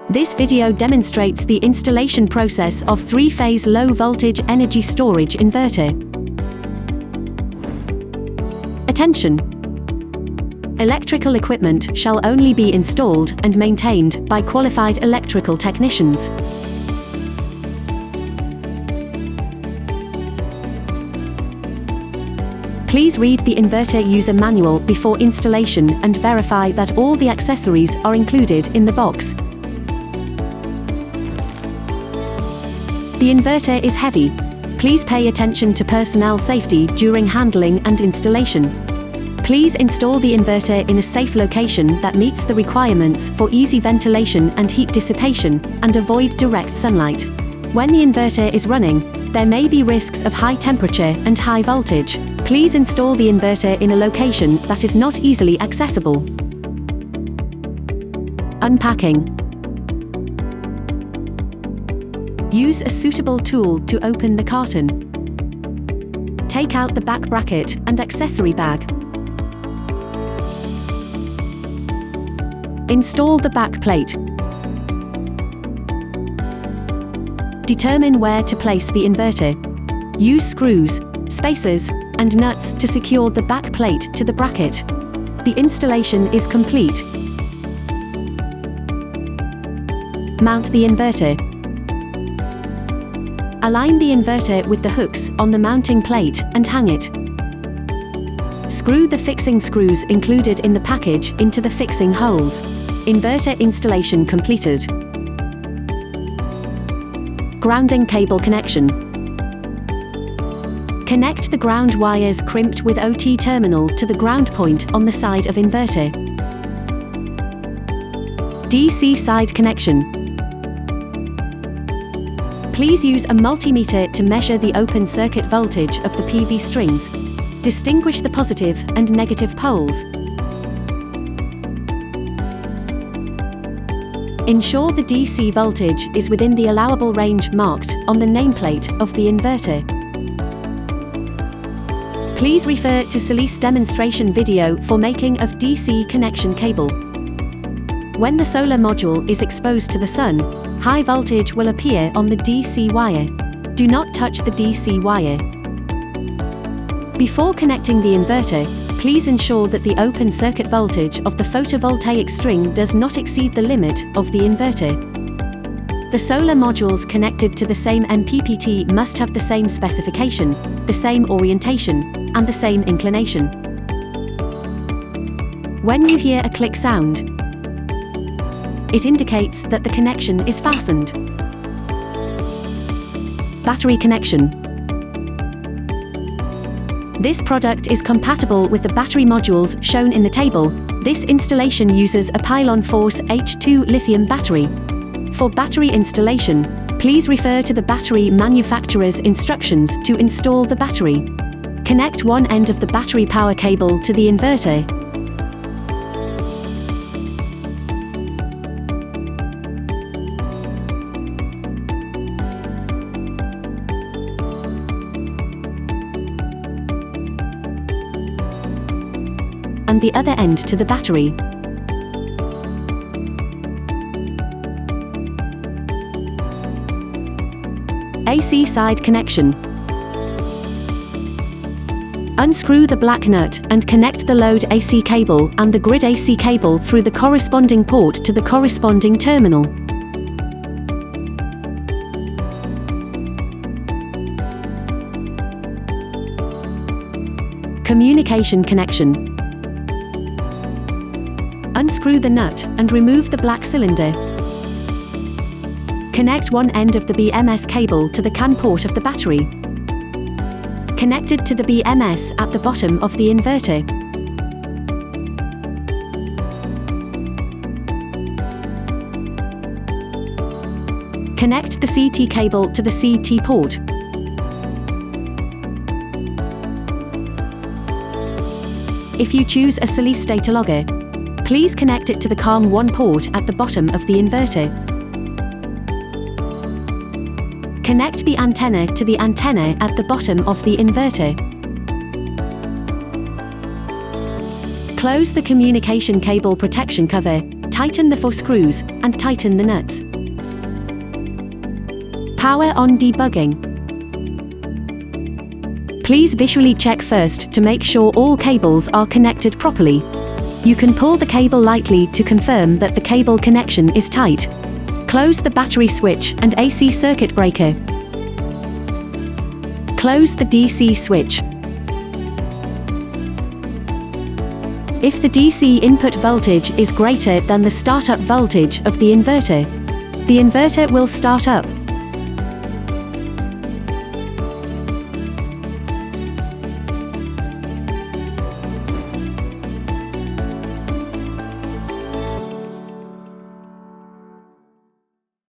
This video demonstrates the installation process of 3-phase low-voltage energy storage inverter. Attention! Electrical equipment shall only be installed and maintained by qualified electrical technicians. Please read the inverter user manual before installation and verify that all the accessories are included in the box. The inverter is heavy. Please pay attention to personnel safety during handling and installation. Please install the inverter in a safe location that meets the requirements for easy ventilation and heat dissipation, and avoid direct sunlight. When the inverter is running, there may be risks of high temperature and high voltage. Please install the inverter in a location that is not easily accessible. Unpacking. Use a suitable tool to open the carton. Take out the back bracket and accessory bag. Install the back plate. Determine where to place the inverter. Use screws, spacers, and nuts to secure the back plate to the bracket. The installation is complete. Mount the inverter. Align the inverter with the hooks on the mounting plate and hang it. Screw the fixing screws included in the package into the fixing holes. Inverter installation completed. Grounding cable connection. Connect the ground wires crimped with OT terminal to the ground point on the side of inverter. DC side connection. Please use a multimeter to measure the open circuit voltage of the PV strings. Distinguish the positive and negative poles. Ensure the DC voltage is within the allowable range marked on the nameplate of the inverter. Please refer to Solis demonstration video for making of DC connection cable. When the solar module is exposed to the sun, high voltage will appear on the DC wire. Do not touch the DC wire. Before connecting the inverter, please ensure that the open circuit voltage of the photovoltaic string does not exceed the limit of the inverter. The solar modules connected to the same MPPT must have the same specification, the same orientation, and the same inclination. When you hear a click sound, it indicates that the connection is fastened. Battery connection. This product is compatible with the battery modules shown in the table. This installation uses a pylon force H2 lithium battery. For battery installation, please refer to the battery manufacturer's instructions to install the battery. Connect one end of the battery power cable to the inverter. And the other end to the battery. AC side connection. Unscrew the black nut and connect the load AC cable and the grid AC cable through the corresponding port to the corresponding terminal. Communication connection. Unscrew the nut and remove the black cylinder. Connect one end of the BMS cable to the CAN port of the battery. Connected to the BMS at the bottom of the inverter. Connect the CT cable to the CT port. If you choose a Solis data logger, please connect it to the CAN1 port at the bottom of the inverter. Connect the antenna to the antenna at the bottom of the inverter. Close the communication cable protection cover, Tighten the 4 screws, and tighten the nuts. Power on debugging. Please visually check first to make sure all cables are connected properly. You can pull the cable lightly to confirm that the cable connection is tight. Close the battery switch and AC circuit breaker. Close the DC switch. If the DC input voltage is greater than the startup voltage of the inverter will start up.